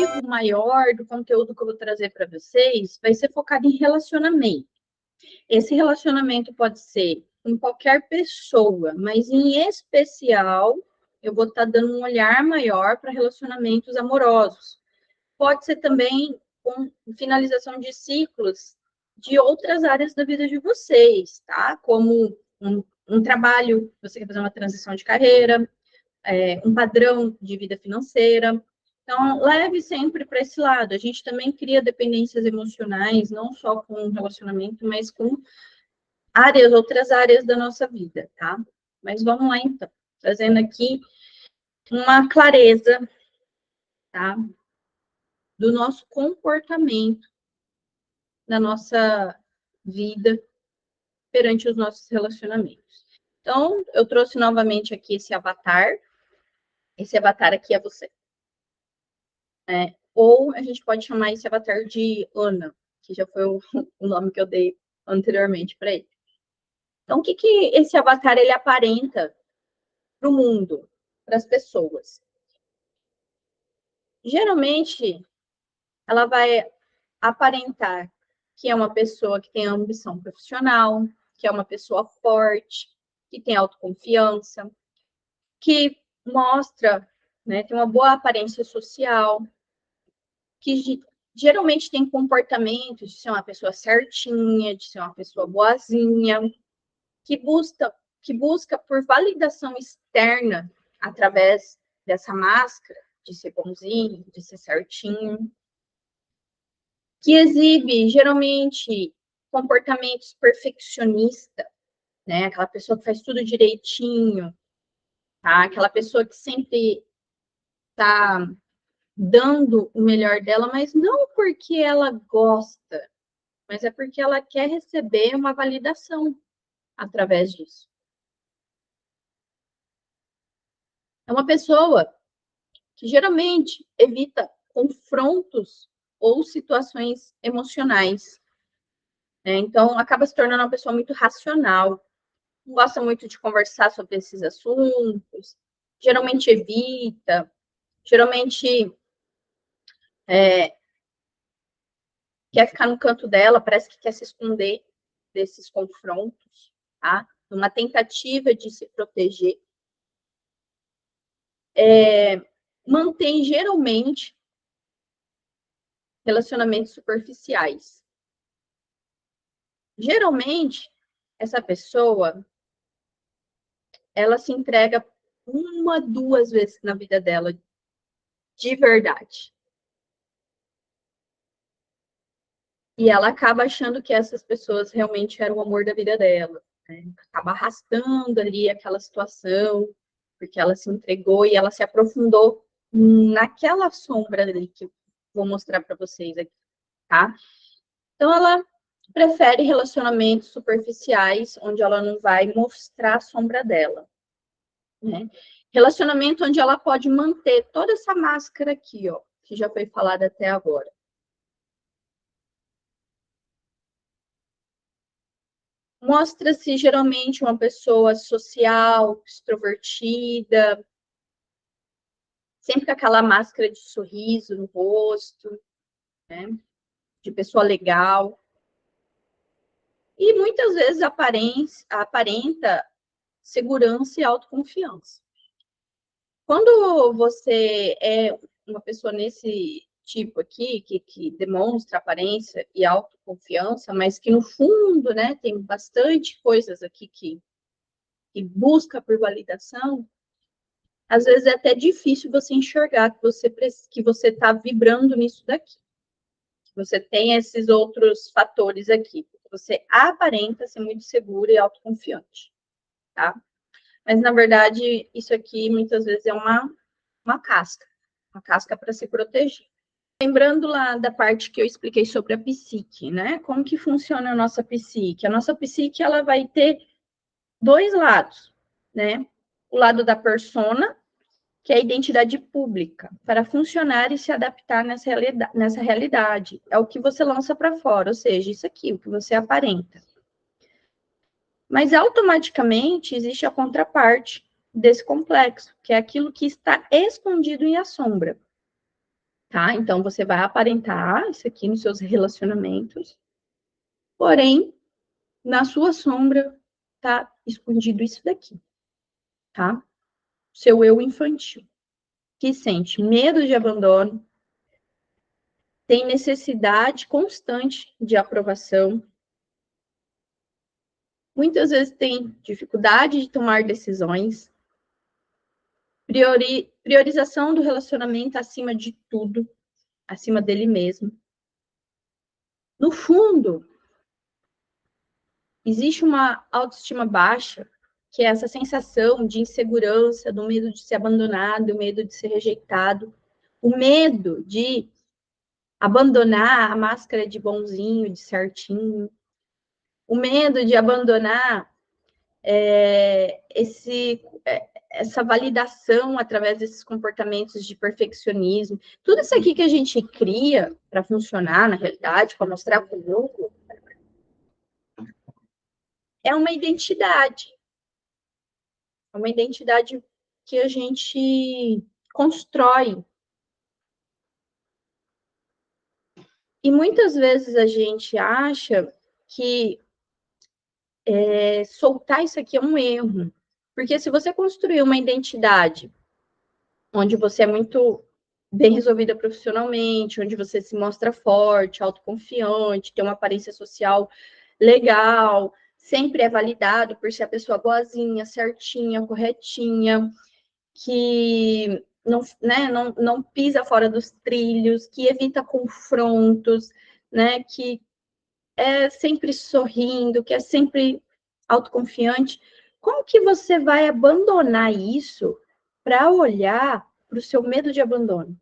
objetivo maior do conteúdo que eu vou trazer para vocês vai ser focado em relacionamento. Esse relacionamento pode ser com qualquer pessoa, mas em especial eu vou estar dando um olhar maior para relacionamentos amorosos. Pode ser também com finalização de ciclos de outras áreas da vida de vocês, tá? Como um trabalho, você quer fazer uma transição de carreira, um padrão de vida financeira. Então, leve sempre para esse lado. A gente também cria dependências emocionais, não só com o relacionamento, mas com outras áreas da nossa vida, tá? Mas vamos lá, então. Trazendo aqui uma clareza, tá? Do nosso comportamento na nossa vida perante os nossos relacionamentos. Então, eu trouxe novamente aqui esse avatar. Esse avatar aqui é você. Ou a gente pode chamar esse avatar de Ana, que já foi o nome que eu dei anteriormente para ele. Então, o que esse avatar ele aparenta para o mundo, para as pessoas? Geralmente, ela vai aparentar que é uma pessoa que tem ambição profissional, que é uma pessoa forte, que tem autoconfiança, que mostra, né, tem uma boa aparência social, que geralmente tem comportamentos de ser uma pessoa certinha, de ser uma pessoa boazinha, que busca por validação externa através dessa máscara de ser bonzinho, de ser certinho, que exibe geralmente comportamentos perfeccionistas, né? Aquela pessoa que faz tudo direitinho, tá? Aquela pessoa que sempre está dando o melhor dela, mas não porque ela gosta, mas é porque ela quer receber uma validação através disso. É uma pessoa que geralmente evita confrontos ou situações emocionais, né? Então, acaba se tornando uma pessoa muito racional, não gosta muito de conversar sobre esses assuntos, geralmente evita, geralmente quer ficar no canto dela, parece que quer se esconder desses confrontos, tá? Numa tentativa de se proteger. Mantém geralmente relacionamentos superficiais. Geralmente, essa pessoa, ela se entrega uma, duas vezes na vida dela, de verdade. E ela acaba achando que essas pessoas realmente eram o amor da vida dela, né? Acaba arrastando ali aquela situação, porque ela se entregou e ela se aprofundou naquela sombra ali que eu vou mostrar para vocês aqui, tá? Então, ela prefere relacionamentos superficiais, onde ela não vai mostrar a sombra dela, né? Relacionamento onde ela pode manter toda essa máscara aqui, ó, que já foi falada até agora. Mostra-se geralmente uma pessoa social, extrovertida, sempre com aquela máscara de sorriso no rosto, né? De pessoa legal. E muitas vezes aparenta segurança e autoconfiança. Quando você é uma pessoa nesse tipo aqui, que demonstra aparência e autoconfiança, mas que no fundo, né, tem bastante coisas aqui que busca por validação, às vezes é até difícil você enxergar que você está vibrando nisso daqui. Você tem esses outros fatores aqui. Você aparenta ser muito segura e autoconfiante, tá? Mas, na verdade, isso aqui muitas vezes é uma casca para se proteger. Lembrando lá da parte que eu expliquei sobre a psique, né? Como que funciona a nossa psique? A nossa psique, ela vai ter dois lados, né? O lado da persona, que é a identidade pública, para funcionar e se adaptar nessa realidade. É o que você lança para fora, ou seja, isso aqui, o que você aparenta. Mas automaticamente existe a contraparte desse complexo, que é aquilo que está escondido em a sombra. tá? Então, você vai aparentar isso aqui nos seus relacionamentos, porém, na sua sombra tá escondido isso daqui, tá? Seu eu infantil, que sente medo de abandono, tem necessidade constante de aprovação, muitas vezes tem dificuldade de tomar decisões, priorização do relacionamento acima de tudo, acima dele mesmo. No fundo, existe uma autoestima baixa, que é essa sensação de insegurança, do medo de ser abandonado, o medo de ser rejeitado, o medo de abandonar a máscara de bonzinho, de certinho, o medo de abandonar essa validação através desses comportamentos de perfeccionismo. Tudo isso aqui que a gente cria para funcionar na realidade, para mostrar para o grupo, é uma identidade. É uma identidade que a gente constrói. E muitas vezes a gente acha que soltar isso aqui é um erro. Porque se você construir uma identidade onde você é muito bem resolvida profissionalmente, onde você se mostra forte, autoconfiante, tem uma aparência social legal, sempre é validado por ser a pessoa boazinha, certinha, corretinha, que não pisa fora dos trilhos, que evita confrontos, né, que é sempre sorrindo, que é sempre autoconfiante. Como que você vai abandonar isso para olhar para o seu medo de abandono?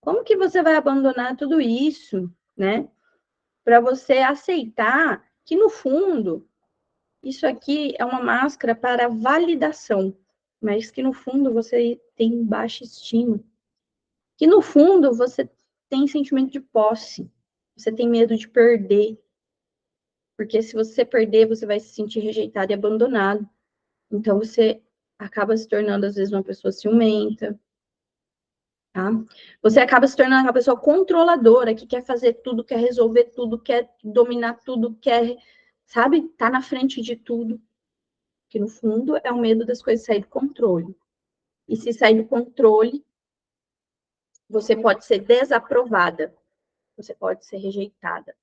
Como que você vai abandonar tudo isso, né? Para você aceitar que, no fundo, isso aqui é uma máscara para validação, mas que, no fundo, você tem baixa estima. Que, no fundo, você tem sentimento de posse. Você tem medo de perder. Porque se você perder, você vai se sentir rejeitado e abandonado. Então, você acaba se tornando, às vezes, uma pessoa ciumenta, tá? Você acaba se tornando uma pessoa controladora, que quer fazer tudo, quer resolver tudo, quer dominar tudo, quer, sabe, tá na frente de tudo. Que no fundo é o medo das coisas sair do controle. E se sair do controle, você pode ser desaprovada, você pode ser rejeitada.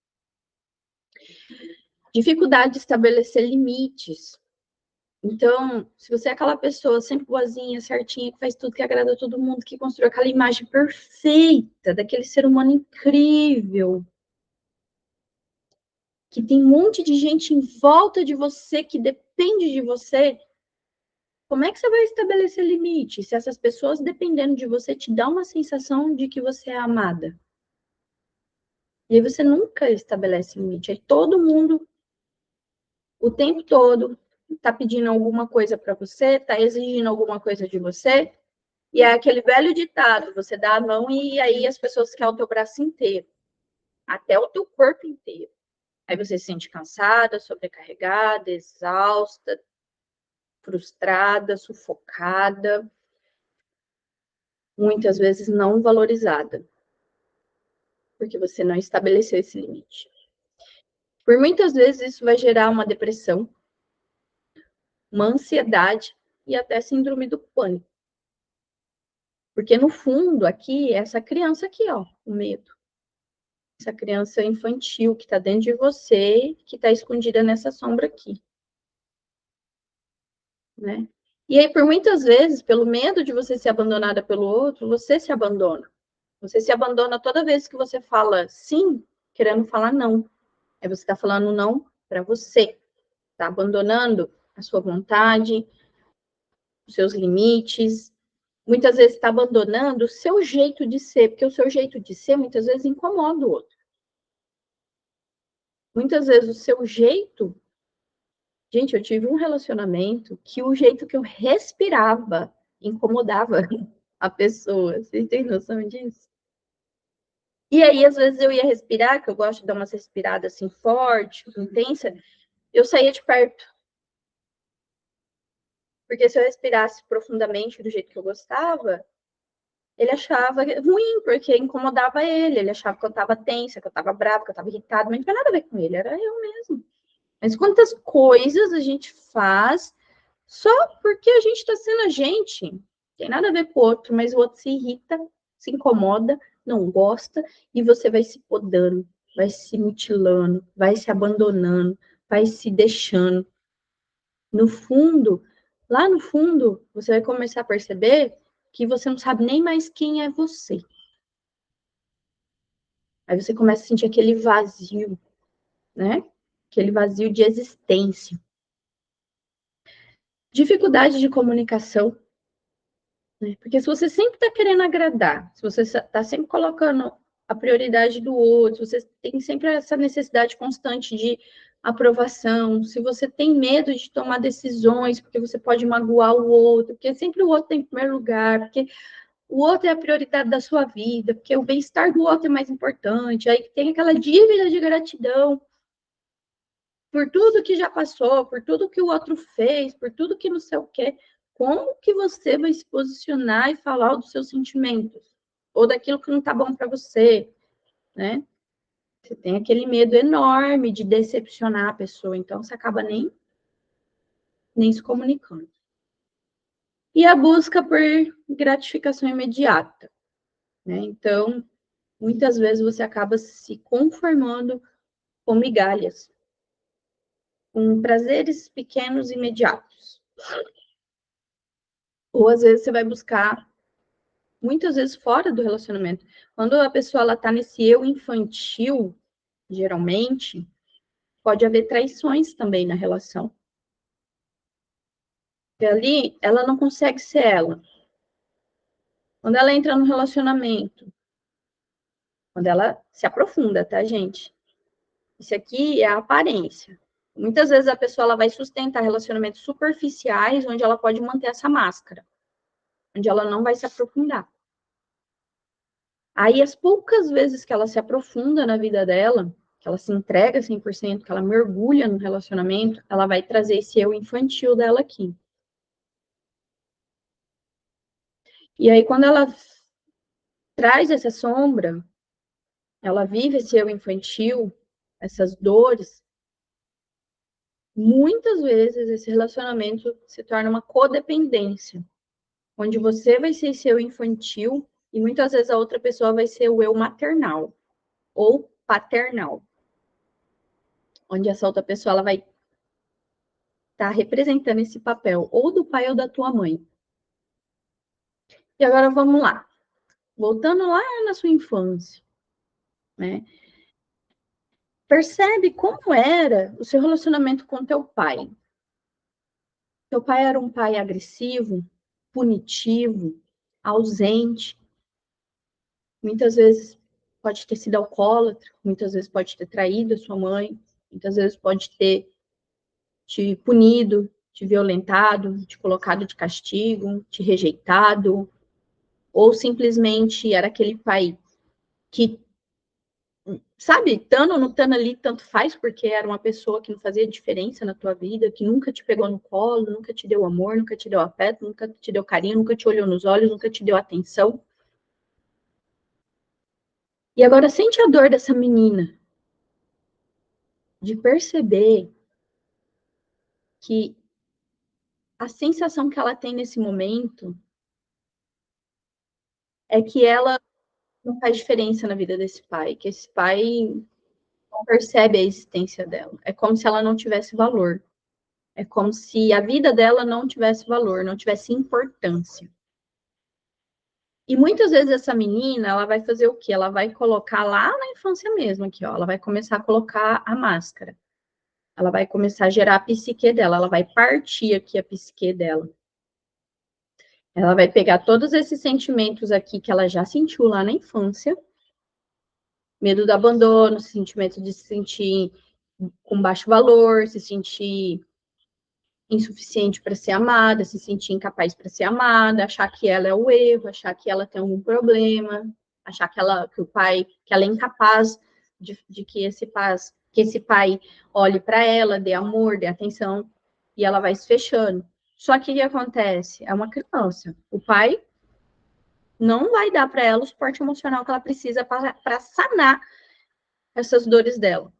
Dificuldade de estabelecer limites. Então, se você é aquela pessoa sempre boazinha, certinha, que faz tudo, que agrada a todo mundo, que construiu aquela imagem perfeita daquele ser humano incrível, que tem um monte de gente em volta de você, que depende de você, como é que você vai estabelecer limite se essas pessoas dependendo de você te dão uma sensação de que você é amada? E aí você nunca estabelece limite. Aí todo mundo, o tempo todo, tá pedindo alguma coisa para você, tá exigindo alguma coisa de você, e é aquele velho ditado, você dá a mão e aí as pessoas querem o teu braço inteiro, até o teu corpo inteiro. Aí você se sente cansada, sobrecarregada, exausta, frustrada, sufocada, muitas vezes não valorizada, porque você não estabeleceu esse limite. Por muitas vezes isso vai gerar uma depressão, uma ansiedade e até síndrome do pânico. Porque no fundo aqui, essa criança aqui, ó, o medo. Essa criança infantil que está dentro de você, que está escondida nessa sombra aqui, né? E aí, por muitas vezes, pelo medo de você ser abandonada pelo outro, você se abandona. Você se abandona toda vez que você fala sim, querendo falar não. Aí você está falando não para você. Está abandonando a sua vontade, os seus limites. Muitas vezes está abandonando o seu jeito de ser, porque o seu jeito de ser muitas vezes incomoda o outro. Muitas vezes o seu jeito. Gente, eu tive um relacionamento que o jeito que eu respirava incomodava a pessoa. Vocês têm noção disso? E aí, às vezes, eu ia respirar, que eu gosto de dar umas respiradas assim forte, intensa, eu saía de perto. Porque se eu respirasse profundamente do jeito que eu gostava, ele achava ruim, porque incomodava ele. Ele achava que eu estava tensa, que eu estava brava, que eu estava irritada, mas não tinha nada a ver com ele, era eu mesmo. Mas quantas coisas a gente faz só porque a gente está sendo a gente. Não tem nada a ver com o outro, mas o outro se irrita, se incomoda, não gosta, e você vai se podando, vai se mutilando, vai se abandonando, vai se deixando. No fundo, lá no fundo, você vai começar a perceber que você não sabe nem mais quem é você. Aí você começa a sentir aquele vazio, né? Aquele vazio de existência. Dificuldade de comunicação, né? Porque se você sempre está querendo agradar, se você está sempre colocando a prioridade do outro, você tem sempre essa necessidade constante de aprovação, se você tem medo de tomar decisões, porque você pode magoar o outro, porque sempre o outro tem em primeiro lugar, porque o outro é a prioridade da sua vida, porque o bem-estar do outro é mais importante, aí tem aquela dívida de gratidão por tudo que já passou, por tudo que o outro fez, por tudo que não sei o quê. Como que você vai se posicionar e falar dos seus sentimentos? Ou daquilo que não tá bom para você, né? Você tem aquele medo enorme de decepcionar a pessoa, então você acaba nem se comunicando. E a busca por gratificação imediata, né? Então, muitas vezes você acaba se conformando com migalhas, com prazeres pequenos e imediatos. Ou às vezes você vai buscar, muitas vezes fora do relacionamento. Quando a pessoa ela tá nesse eu infantil, geralmente, pode haver traições também na relação. E ali ela não consegue ser ela. Quando ela entra no relacionamento, quando ela se aprofunda, tá, gente? Isso aqui é a aparência. Muitas vezes a pessoa ela vai sustentar relacionamentos superficiais, onde ela pode manter essa máscara, onde ela não vai se aprofundar. Aí, as poucas vezes que ela se aprofunda na vida dela, que ela se entrega 100%, que ela mergulha no relacionamento, ela vai trazer esse eu infantil dela aqui. E aí, quando ela traz essa sombra, ela vive esse eu infantil, essas dores, muitas vezes esse relacionamento se torna uma codependência, onde você vai ser esse eu infantil e muitas vezes a outra pessoa vai ser o eu maternal ou paternal, onde essa outra pessoa ela vai estar representando esse papel ou do pai ou da tua mãe. E agora vamos lá, voltando lá na sua infância, né? Percebe como era o seu relacionamento com teu pai. Teu pai era um pai agressivo, punitivo, ausente. Muitas vezes pode ter sido alcoólatra, muitas vezes pode ter traído a sua mãe, muitas vezes pode ter te punido, te violentado, te colocado de castigo, te rejeitado, ou simplesmente era aquele pai que, sabe, estando ou não estando ali, tanto faz, porque era uma pessoa que não fazia diferença na tua vida, que nunca te pegou no colo, nunca te deu amor, nunca te deu afeto, nunca te deu carinho, nunca te olhou nos olhos, nunca te deu atenção. E agora sente a dor dessa menina, de perceber que a sensação que ela tem nesse momento é que ela não faz diferença na vida desse pai, que esse pai não percebe a existência dela. É como se ela não tivesse valor. É como se a vida dela não tivesse valor, não tivesse importância. E muitas vezes essa menina, ela vai fazer o quê? Ela vai colocar lá na infância mesmo, aqui, ó. Ela vai começar a colocar a máscara. Ela vai começar a gerar a psique dela. Ela vai partir aqui a psique dela. Ela vai pegar todos esses sentimentos aqui que ela já sentiu lá na infância. Medo do abandono, sentimento de se sentir com baixo valor, se sentir insuficiente para ser amada, se sentir incapaz para ser amada, achar que ela é o erro, achar que ela tem algum problema, achar que o pai, que ela é incapaz de que esse pai olhe para ela, dê amor, dê atenção, e ela vai se fechando. Só que o que acontece? É uma criança. O pai não vai dar para ela o suporte emocional que ela precisa para sanar essas dores dela.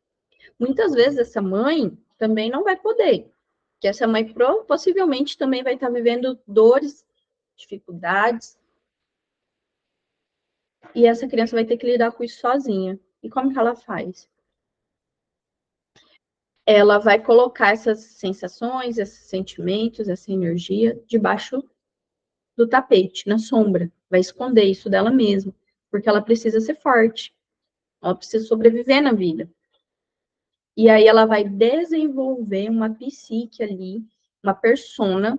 Muitas vezes essa mãe também não vai poder, porque essa mãe possivelmente também vai estar vivendo dores, dificuldades, e essa criança vai ter que lidar com isso sozinha. E como que ela faz? Ela vai colocar essas sensações, esses sentimentos, essa energia debaixo do tapete, na sombra. Vai esconder isso dela mesma, porque ela precisa ser forte. Ela precisa sobreviver na vida. E aí ela vai desenvolver uma psique ali, uma persona.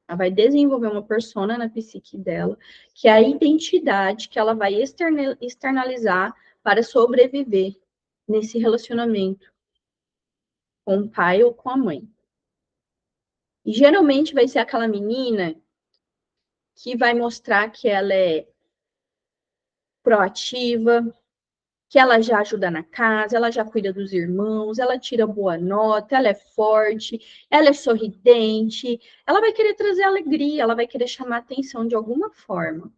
Ela vai desenvolver uma persona na psique dela, que é a identidade que ela vai externalizar para sobreviver nesse relacionamento com o pai ou com a mãe. E geralmente vai ser aquela menina que vai mostrar que ela é proativa, que ela já ajuda na casa, ela já cuida dos irmãos, ela tira boa nota, ela é forte, ela é sorridente, ela vai querer trazer alegria, ela vai querer chamar atenção de alguma forma.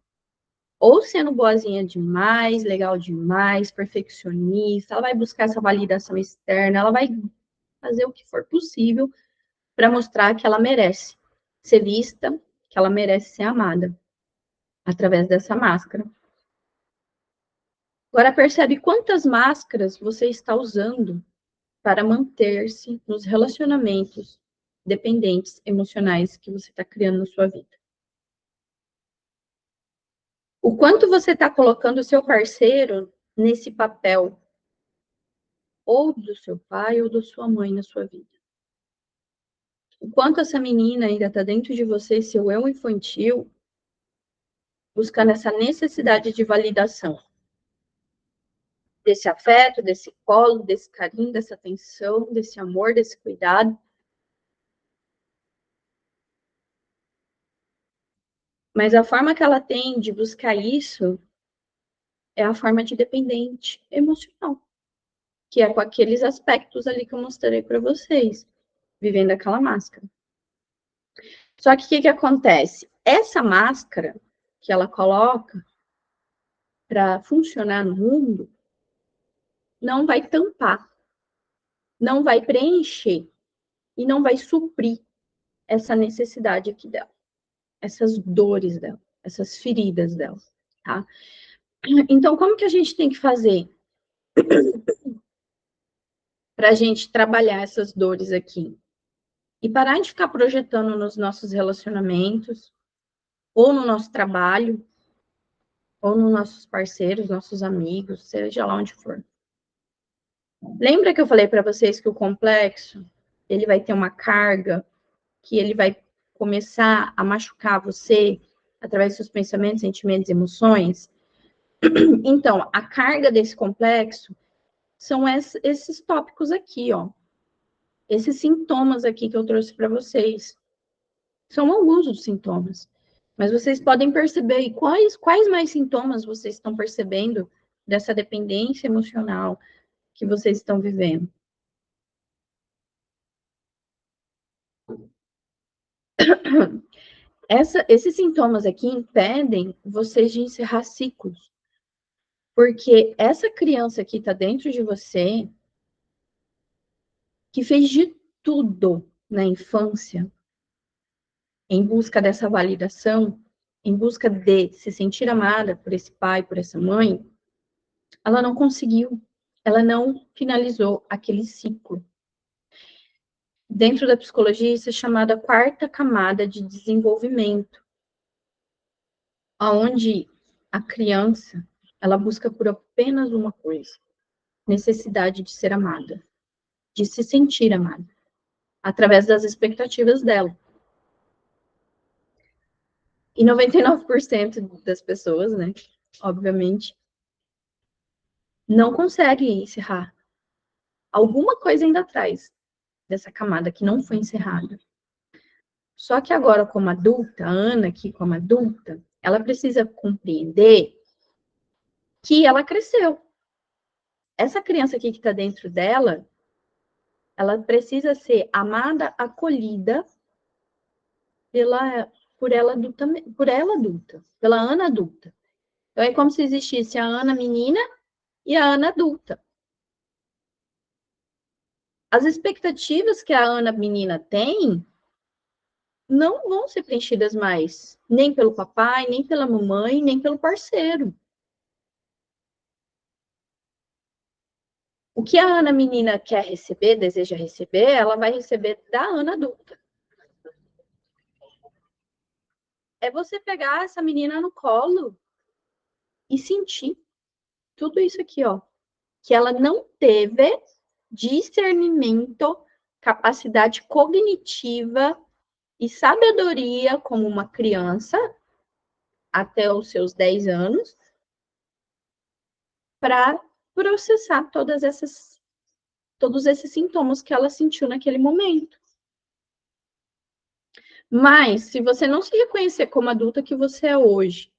Ou sendo boazinha demais, legal demais, perfeccionista, ela vai buscar essa validação externa, ela vai fazer o que for possível para mostrar que ela merece ser vista, que ela merece ser amada através dessa máscara. Agora percebe quantas máscaras você está usando para manter-se nos relacionamentos dependentes emocionais que você está criando na sua vida. O quanto você está colocando o seu parceiro nesse papel, ou do seu pai ou da sua mãe na sua vida. O quanto essa menina ainda está dentro de você, seu eu infantil, buscando essa necessidade de validação. Desse afeto, desse colo, desse carinho, dessa atenção, desse amor, desse cuidado. Mas a forma que ela tem de buscar isso é a forma de dependente emocional, que é com aqueles aspectos ali que eu mostrei para vocês, vivendo aquela máscara. Só que o que acontece? Essa máscara que ela coloca para funcionar no mundo não vai tampar, não vai preencher e não vai suprir essa necessidade aqui dela, essas dores dela, essas feridas dela, tá? Então, como que a gente tem que fazer para a gente trabalhar essas dores aqui? E parar de ficar projetando nos nossos relacionamentos, ou no nosso trabalho, ou nos nossos parceiros, nossos amigos, seja lá onde for. Lembra que eu falei para vocês que o complexo, ele vai ter uma carga, que ele vai começar a machucar você através dos seus pensamentos, sentimentos, emoções? Então, a carga desse complexo são esses tópicos aqui, ó. Esses sintomas aqui que eu trouxe para vocês. São alguns dos sintomas. Mas vocês podem perceber quais mais sintomas vocês estão percebendo dessa dependência emocional que vocês estão vivendo. Esses sintomas aqui impedem vocês de encerrar ciclos. Porque essa criança que está dentro de você, que fez de tudo na infância, em busca dessa validação, em busca de se sentir amada por esse pai, por essa mãe, ela não conseguiu, ela não finalizou aquele ciclo. Dentro da psicologia, isso é chamada quarta camada de desenvolvimento, onde a criança, ela busca por apenas uma coisa, necessidade de ser amada, de se sentir amada, através das expectativas dela. E 99% das pessoas, né, obviamente, não conseguem encerrar. Alguma coisa ainda atrás dessa camada que não foi encerrada. Só que agora, como adulta, a Ana aqui como adulta, ela precisa compreender que ela cresceu. Essa criança aqui que está dentro dela, ela precisa ser amada, acolhida por ela adulta, pela Ana adulta. Então, é como se existisse a Ana menina e a Ana adulta. As expectativas que a Ana menina tem não vão ser preenchidas mais, nem pelo papai, nem pela mamãe, nem pelo parceiro. O que a Ana menina quer receber, deseja receber, ela vai receber da Ana adulta. É você pegar essa menina no colo e sentir tudo isso aqui, ó, que ela não teve discernimento, capacidade cognitiva e sabedoria como uma criança até os seus 10 anos para processar todos esses sintomas que ela sentiu naquele momento. Mas, se você não se reconhecer como adulta que você é hoje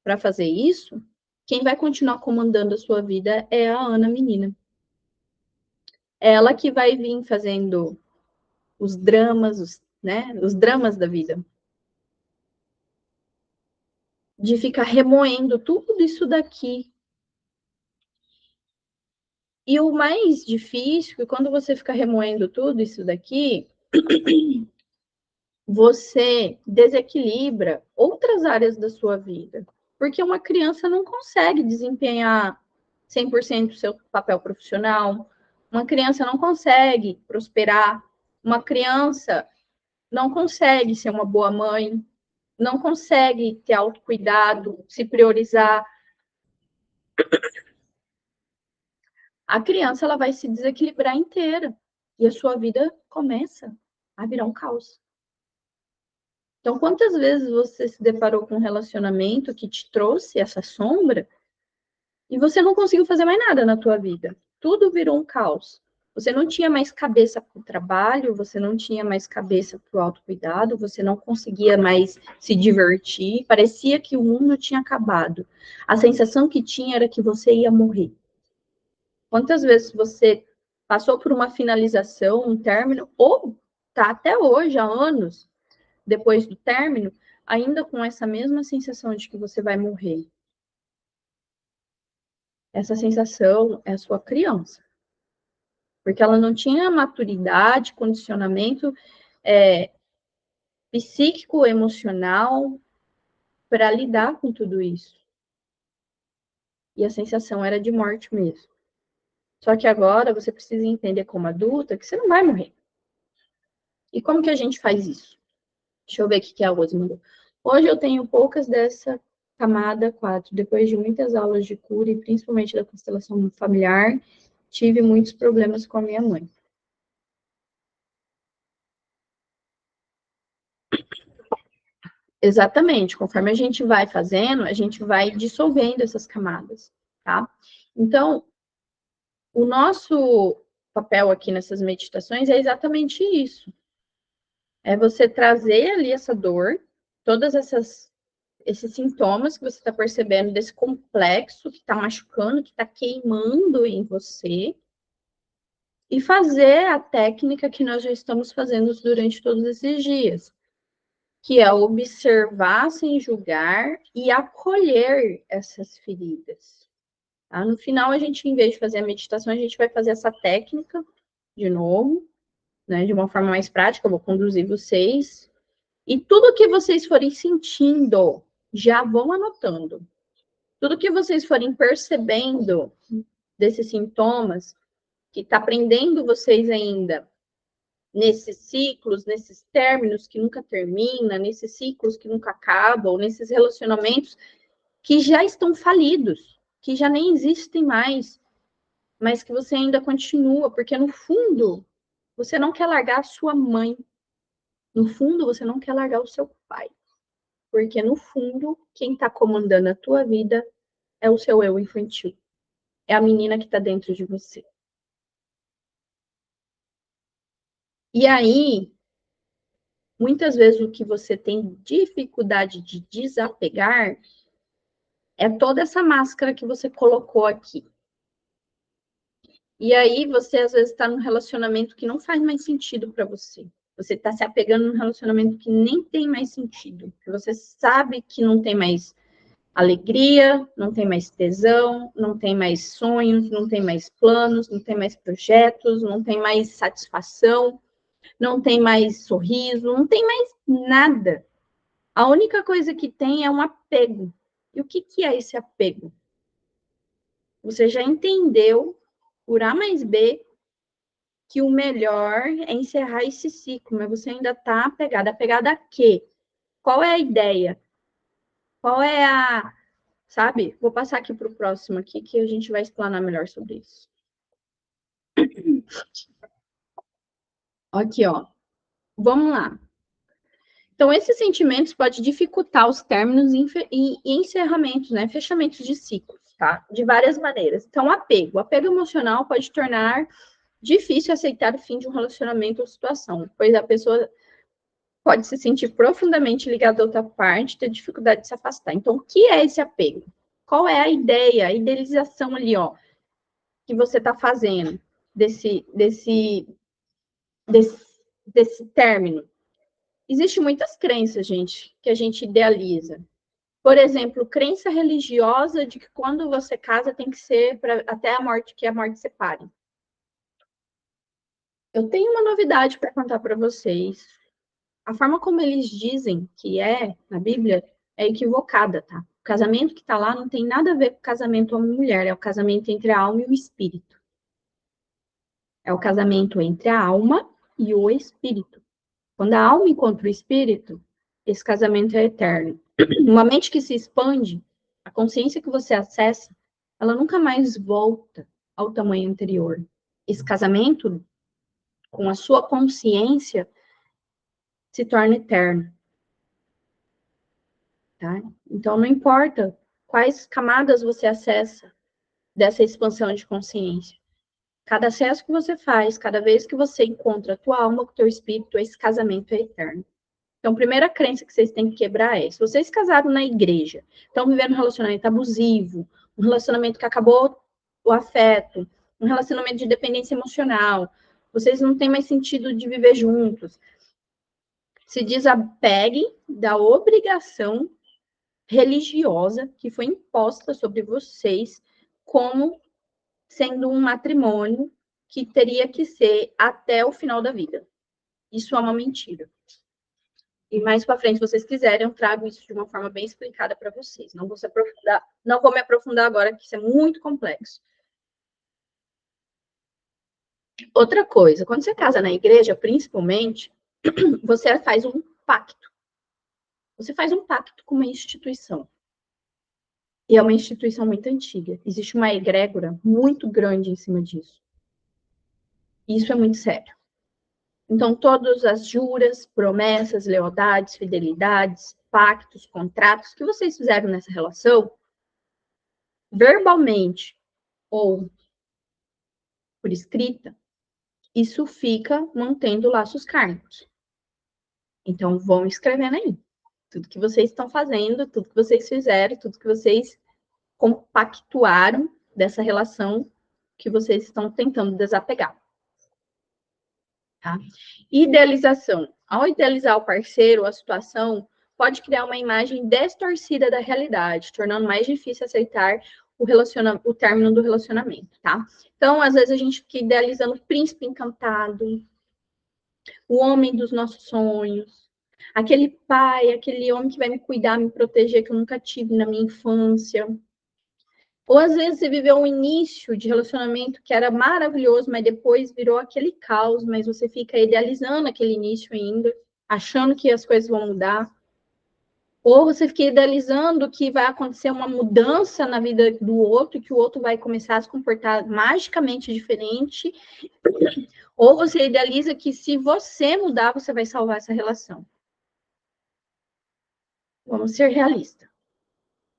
para fazer isso, quem vai continuar comandando a sua vida é a Ana menina. Ela que vai vir fazendo os dramas, né? Os dramas da vida. De ficar remoendo tudo isso daqui. E o mais difícil é que quando você fica remoendo tudo isso daqui, você desequilibra outras áreas da sua vida. Porque uma criança não consegue desempenhar 100% o seu papel profissional, uma criança não consegue prosperar, uma criança não consegue ser uma boa mãe, não consegue ter autocuidado, se priorizar. A criança ela vai se desequilibrar inteira e a sua vida começa a virar um caos. Então, quantas vezes você se deparou com um relacionamento que te trouxe essa sombra e você não conseguiu fazer mais nada na tua vida? Tudo virou um caos. Você não tinha mais cabeça para o trabalho, você não tinha mais cabeça para o autocuidado, você não conseguia mais se divertir, parecia que o mundo tinha acabado. A sensação que tinha era que você ia morrer. Quantas vezes você passou por uma finalização, um término, ou está até hoje, há anos, depois do término, ainda com essa mesma sensação de que você vai morrer. Essa sensação é a sua criança. Porque ela não tinha maturidade, condicionamento psíquico, emocional para lidar com tudo isso. E a sensação era de morte mesmo. Só que agora você precisa entender como adulta que você não vai morrer. E como que a gente faz isso? Deixa eu ver o que a Rose mandou. Hoje eu tenho poucas dessa camada 4. Depois de muitas aulas de cura, e principalmente da constelação familiar, tive muitos problemas com a minha mãe. Exatamente. Conforme a gente vai fazendo, a gente vai dissolvendo essas camadas, tá? Então, o nosso papel aqui nessas meditações é exatamente isso. É você trazer ali essa dor, todas esses sintomas que você está percebendo desse complexo que está machucando, que está queimando em você, e fazer a técnica que nós já estamos fazendo durante todos esses dias, que é observar sem julgar e acolher essas feridas. Tá? No final, a gente, em vez de fazer a meditação, a gente vai fazer essa técnica de novo, né, de uma forma mais prática, eu vou conduzir vocês. E tudo que vocês forem sentindo, já vão anotando. Tudo que vocês forem percebendo desses sintomas, que está prendendo vocês ainda nesses ciclos, nesses términos que nunca termina, nesses ciclos que nunca acabam, nesses relacionamentos que já estão falidos, que já nem existem mais, mas que você ainda continua, porque no fundo você não quer largar a sua mãe, no fundo você não quer largar o seu pai, porque no fundo quem está comandando a tua vida é o seu eu infantil, é a menina que está dentro de você. E aí, muitas vezes o que você tem dificuldade de desapegar é toda essa máscara que você colocou aqui. E aí você às vezes está num relacionamento que não faz mais sentido para você. Você está se apegando num relacionamento que nem tem mais sentido, que você sabe que não tem mais alegria, não tem mais tesão, não tem mais sonhos, não tem mais planos, não tem mais projetos, não tem mais satisfação, não tem mais sorriso, não tem mais nada. A única coisa que tem é um apego. E o que é esse apego? Você já entendeu, por A mais B, que o melhor é encerrar esse ciclo, mas você ainda está apegada. Apegada a quê? Qual é a ideia? Qual é a... Sabe? Vou passar aqui para o próximo aqui, que a gente vai explanar melhor sobre isso. Aqui, ó. Vamos lá. Então, esses sentimentos podem dificultar os términos e encerramentos, né? Fechamentos de ciclos, tá? De várias maneiras. Então, apego. O apego emocional pode tornar difícil aceitar o fim de um relacionamento ou situação, pois a pessoa pode se sentir profundamente ligada a outra parte, ter dificuldade de se afastar. Então, o que é esse apego? Qual é a ideia, a idealização ali, ó, que você está fazendo desse término? Existem muitas crenças, gente, que a gente idealiza. Por exemplo, crença religiosa de que quando você casa tem que ser até a morte, que a morte separe. Eu tenho uma novidade para contar para vocês. A forma como eles dizem que é na Bíblia é equivocada, tá? O casamento que está lá não tem nada a ver com o casamento homem-mulher, é o casamento entre a alma e o espírito. É o casamento entre a alma e o espírito. Quando a alma encontra o espírito, esse casamento é eterno. Uma mente que se expande, a consciência que você acessa, ela nunca mais volta ao tamanho anterior. Esse casamento, com a sua consciência, se torna eterno. Tá? Então, não importa quais camadas você acessa dessa expansão de consciência. Cada acesso que você faz, cada vez que você encontra a tua alma com o teu espírito, esse casamento é eterno. Então, a primeira crença que vocês têm que quebrar é, se vocês casaram na igreja, estão vivendo um relacionamento abusivo, um relacionamento que acabou o afeto, um relacionamento de dependência emocional, vocês não têm mais sentido de viver juntos, se desapeguem da obrigação religiosa que foi imposta sobre vocês como sendo um matrimônio que teria que ser até o final da vida. Isso é uma mentira. E mais para frente, se vocês quiserem, eu trago isso de uma forma bem explicada para vocês. Não vou me aprofundar agora, que isso é muito complexo. Outra coisa, quando você casa na igreja, principalmente, você faz um pacto. Você faz um pacto com uma instituição. E é uma instituição muito antiga. Existe uma egrégora muito grande em cima disso. E isso é muito sério. Então, todas as juras, promessas, lealdades, fidelidades, pactos, contratos que vocês fizeram nessa relação, verbalmente ou por escrita, isso fica mantendo laços kármicos. Então, vão escrevendo aí. Tudo que vocês estão fazendo, tudo que vocês fizeram, tudo que vocês compactuaram dessa relação que vocês estão tentando desapegar. Tá? Idealização. Ao idealizar o parceiro, a situação, pode criar uma imagem distorcida da realidade, tornando mais difícil aceitar o término do relacionamento, tá? Então, às vezes, a gente fica idealizando o príncipe encantado, o homem dos nossos sonhos, aquele pai, aquele homem que vai me cuidar, me proteger, que eu nunca tive na minha infância. Ou às vezes você viveu um início de relacionamento que era maravilhoso, mas depois virou aquele caos, mas você fica idealizando aquele início ainda, achando que as coisas vão mudar. Ou você fica idealizando que vai acontecer uma mudança na vida do outro, que o outro vai começar a se comportar magicamente diferente. Ou você idealiza que se você mudar, você vai salvar essa relação. Vamos ser realistas.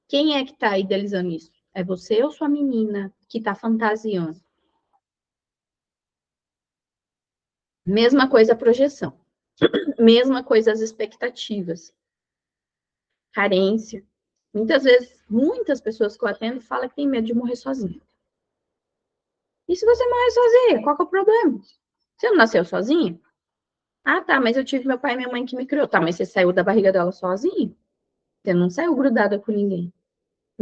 Quem é que está idealizando isso? É você ou sua menina que está fantasiando? Mesma coisa a projeção. Mesma coisa as expectativas. Carência. Muitas vezes, muitas pessoas que eu atendo falam que tem medo de morrer sozinha. E se você morrer sozinha, qual que é o problema? Você não nasceu sozinha? Ah, tá, mas eu tive meu pai e minha mãe que me criou. Tá, mas você saiu da barriga dela sozinha? Você não saiu grudada com ninguém.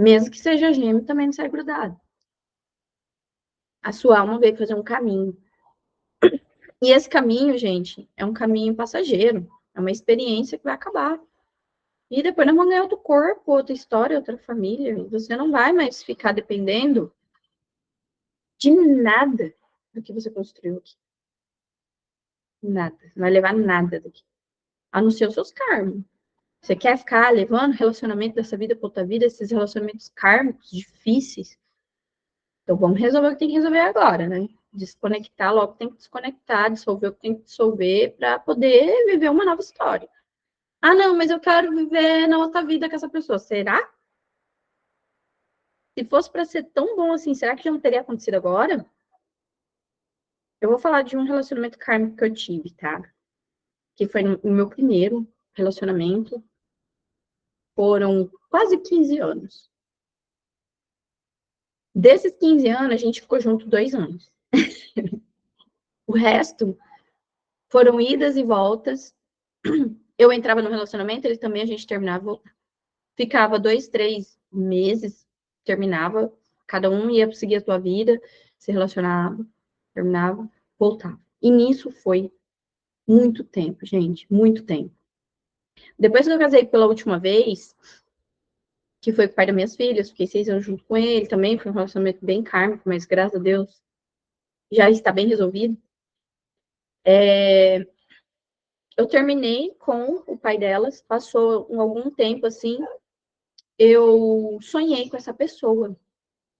Mesmo que seja gêmeo, também não sai grudado. A sua alma veio fazer um caminho. E esse caminho, gente, é um caminho passageiro. É uma experiência que vai acabar. E depois nós vamos ganhar outro corpo, outra história, outra família. E você não vai mais ficar dependendo de nada do que você construiu aqui. Nada. Não vai levar nada daqui. A não ser os seus karmas. Você quer ficar levando relacionamento dessa vida para outra vida, esses relacionamentos kármicos difíceis? Então vamos resolver o que tem que resolver agora, né? Desconectar logo tem que desconectar, dissolver o que tem que dissolver para poder viver uma nova história. Ah, não, mas eu quero viver na outra vida com essa pessoa. Será? Se fosse para ser tão bom assim, será que já não teria acontecido agora? Eu vou falar de um relacionamento kármico que eu tive, tá? Que foi o meu primeiro relacionamento. Foram quase 15 anos. Desses 15 anos, a gente ficou junto 2 anos. O resto foram idas e voltas. Eu entrava no relacionamento, ele também, a gente terminava. Ficava 2, 3 meses, terminava. Cada um ia seguir a sua vida, se relacionava, terminava, voltava. E nisso foi muito tempo, gente, muito tempo. Depois que eu casei pela última vez, que foi com o pai das minhas filhas, fiquei 6 anos junto com ele também, foi um relacionamento bem kármico, mas graças a Deus já está bem resolvido. Eu terminei com o pai delas, passou algum tempo assim, eu sonhei com essa pessoa.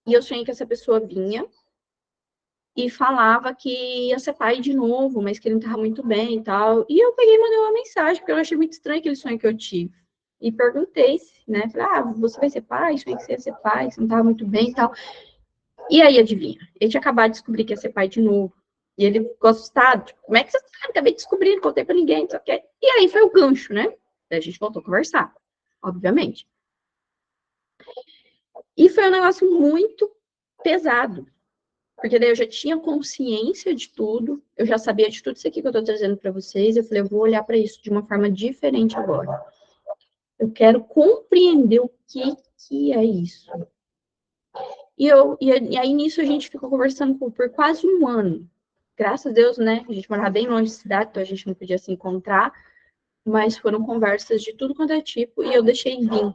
E eu sonhei que essa pessoa vinha e falava que ia ser pai de novo, mas que ele não estava muito bem e tal. E eu peguei e mandei uma mensagem, porque eu achei muito estranho aquele sonho que eu tive. E perguntei, né? Falei, você vai ser pai? Sonhei que você ia ser pai, você não estava muito bem e tal. E aí, adivinha? Ele tinha acabado de descobrir que ia ser pai de novo. E ele ficou assustado. Tipo, como é que você sabe? Acabei de descobrir, não contei pra ninguém, não sei o quê. E aí foi o gancho, né? Daí a gente voltou a conversar, obviamente. E foi um negócio muito pesado, porque daí eu já tinha consciência de tudo, eu já sabia de tudo isso aqui que eu tô trazendo para vocês. Eu falei, eu vou olhar para isso de uma forma diferente agora. Eu quero compreender o que é isso. E aí nisso a gente ficou conversando por quase um ano. Graças a Deus, né? A gente morava bem longe da cidade, então a gente não podia se encontrar, mas foram conversas de tudo quanto é tipo e eu deixei vir.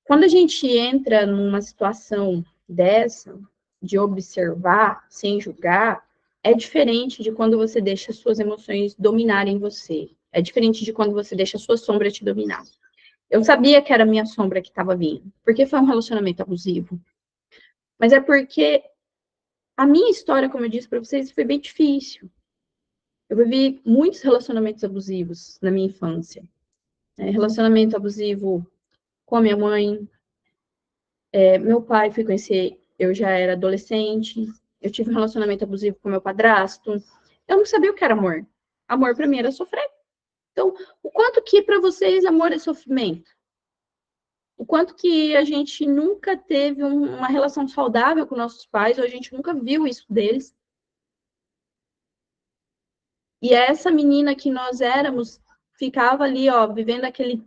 Quando a gente entra numa situação dessa, de observar sem julgar, é diferente de quando você deixa suas emoções dominarem você. É diferente de quando você deixa a sua sombra te dominar. Eu sabia que era a minha sombra que estava vindo, porque foi um relacionamento abusivo. Mas é porque a minha história, como eu disse para vocês, foi bem difícil. Eu vivi muitos relacionamentos abusivos na minha infância. Relacionamento abusivo com a minha mãe, meu pai, fui conhecer, eu já era adolescente, eu tive um relacionamento abusivo com meu padrasto. Eu não sabia o que era amor. Amor para mim era sofrer. Então, o quanto que para vocês amor é sofrimento? O quanto que a gente nunca teve uma relação saudável com nossos pais, ou a gente nunca viu isso deles. E essa menina que nós éramos ficava ali, ó, vivendo aquele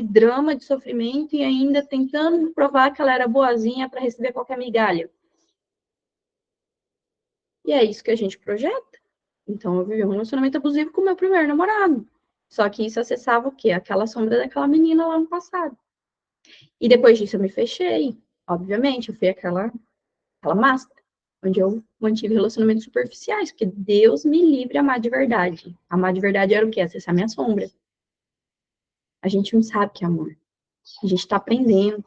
drama de sofrimento e ainda tentando provar que ela era boazinha para receber qualquer migalha. E é isso que a gente projeta. Então, eu vivi um relacionamento abusivo com o meu primeiro namorado. Só que isso acessava o quê? Aquela sombra daquela menina lá no passado. E depois disso eu me fechei. Obviamente, eu fui aquela máscara, onde eu mantive relacionamentos superficiais, porque Deus me livre a amar de verdade. Amar de verdade era o quê? Acessar minha sombra. A gente não sabe o que é amor. A gente está aprendendo.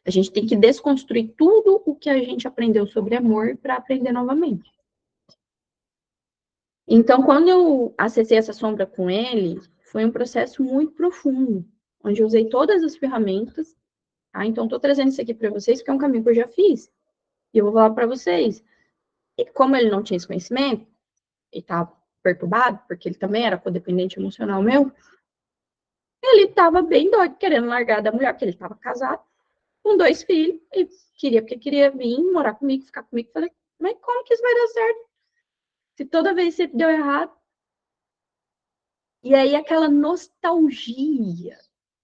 A gente tem que desconstruir tudo o que a gente aprendeu sobre amor para aprender novamente. Então, quando eu acessei essa sombra com ele, foi um processo muito profundo, onde eu usei todas as ferramentas, tá? Então, estou trazendo isso aqui para vocês, porque é um caminho que eu já fiz. E eu vou falar para vocês. E como ele não tinha esse conhecimento, ele estava perturbado, porque ele também era codependente emocional meu, ele estava bem doido, querendo largar da mulher, porque ele estava casado, com 2 filhos, e porque queria vir morar comigo, ficar comigo. Falei, mas como que isso vai dar certo? Se toda vez sempre deu errado. E aí aquela nostalgia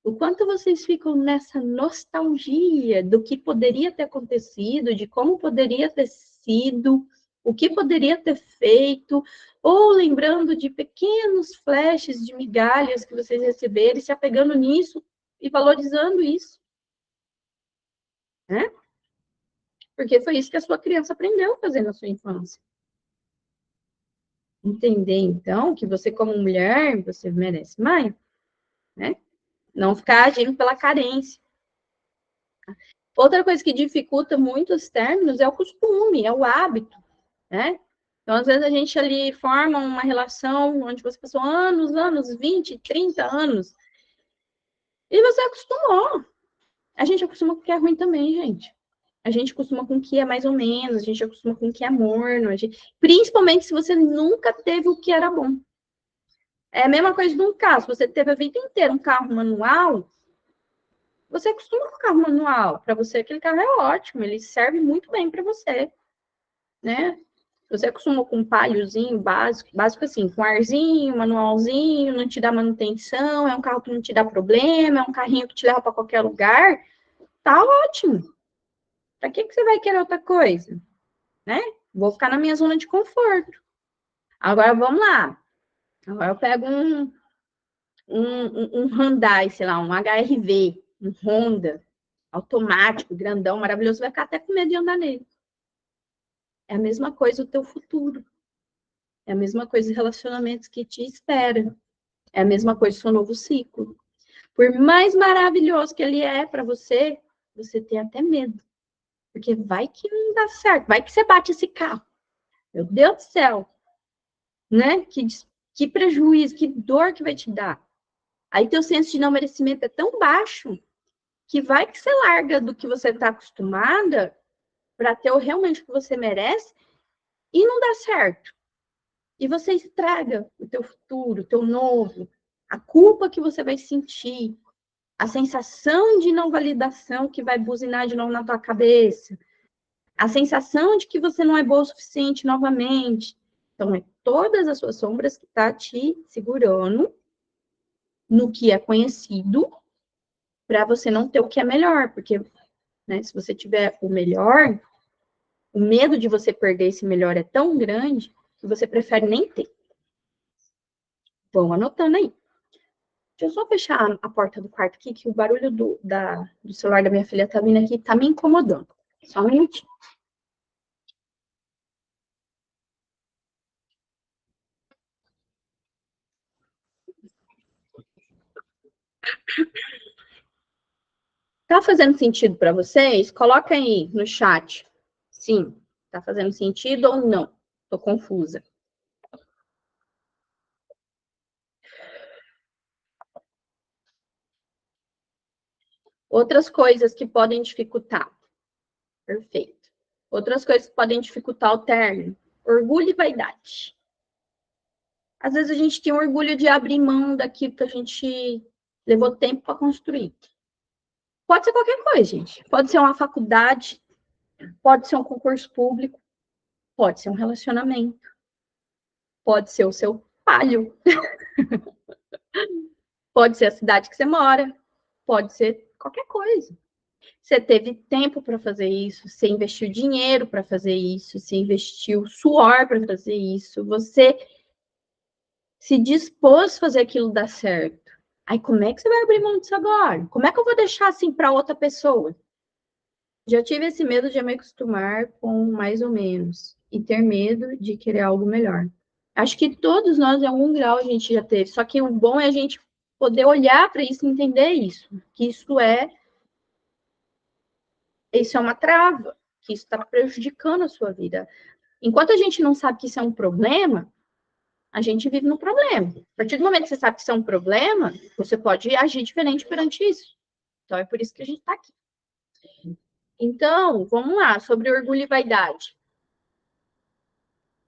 O quanto vocês ficam nessa nostalgia do que poderia ter acontecido, de como poderia ter sido, o que poderia ter feito, ou lembrando de pequenos flashes de migalhas que vocês receberam, e se apegando nisso e valorizando isso, né? Porque foi isso que a sua criança aprendeu a fazer na sua infância. Entender, então, que você, como mulher, você merece mais, né? Não ficar agindo pela carência. Outra coisa que dificulta muito os términos é o costume, é o hábito, né? Então, às vezes, a gente ali forma uma relação onde você passou anos, 20, 30 anos, e você acostumou. A gente acostuma com o que é ruim também, gente. A gente acostuma com o que é mais ou menos, a gente acostuma com o que é morno, principalmente se você nunca teve o que era bom. É a mesma coisa de um carro. Se você teve a vida inteira um carro manual, você acostuma com o carro manual. Para você, aquele carro é ótimo, ele serve muito bem para você, né? Você acostumou com um paliozinho básico assim, com arzinho, manualzinho, não te dá manutenção, é um carro que não te dá problema, é um carrinho que te leva para qualquer lugar, tá ótimo. Para que você vai querer outra coisa, né? Vou ficar na minha zona de conforto. Agora vamos lá. Agora eu pego um Hyundai, sei lá, um HR-V, um Honda, automático, grandão, maravilhoso, vai ficar até com medo de andar nele. É a mesma coisa o teu futuro. É a mesma coisa os relacionamentos que te esperam. É a mesma coisa o seu novo ciclo. Por mais maravilhoso que ele é para você, você tem até medo. Porque vai que não dá certo, vai que você bate esse carro. Meu Deus do céu, né? Que prejuízo, que dor que vai te dar. Aí teu senso de não merecimento é tão baixo que vai que você larga do que você está acostumada para ter realmente o que você merece e não dá certo. E você estraga o teu futuro, o teu novo, a culpa que você vai sentir, a sensação de não validação que vai buzinar de novo na tua cabeça, a sensação de que você não é boa o suficiente novamente. Então, é todas as suas sombras que tá te segurando no que é conhecido para você não ter o que é melhor, porque, né, se você tiver o melhor, o medo de você perder esse melhor é tão grande que você prefere nem ter. Vão anotando aí. Deixa eu só fechar a porta do quarto aqui, que o barulho do celular da minha filha tá vindo aqui, tá me incomodando. Só um minutinho. Tá fazendo sentido para vocês? Coloca aí no chat. Sim, tá fazendo sentido ou não? Tô confusa. Outras coisas que podem dificultar. Perfeito. Outras coisas que podem dificultar o término. Orgulho e vaidade. Às vezes a gente tem orgulho de abrir mão daquilo que a gente levou tempo para construir. Pode ser qualquer coisa, gente. Pode ser uma faculdade, pode ser um concurso público, pode ser um relacionamento, pode ser o seu palio, pode ser a cidade que você mora, pode ser qualquer coisa. Você teve tempo para fazer isso, você investiu dinheiro para fazer isso, você investiu suor para fazer isso, você se dispôs a fazer aquilo dar certo. Aí como é que você vai abrir mão disso agora? Como é que eu vou deixar assim para outra pessoa? Já tive esse medo de me acostumar com mais ou menos e ter medo de querer algo melhor. Acho que todos nós, em algum grau, a gente já teve. Só que o bom é a gente poder olhar para isso e entender isso. Que isso é uma trava, que isso está prejudicando a sua vida. Enquanto a gente não sabe que isso é um problema, a gente vive no problema. A partir do momento que você sabe que isso é um problema, você pode agir diferente perante isso. Então, é por isso que a gente está aqui. Então, vamos lá, sobre orgulho e vaidade.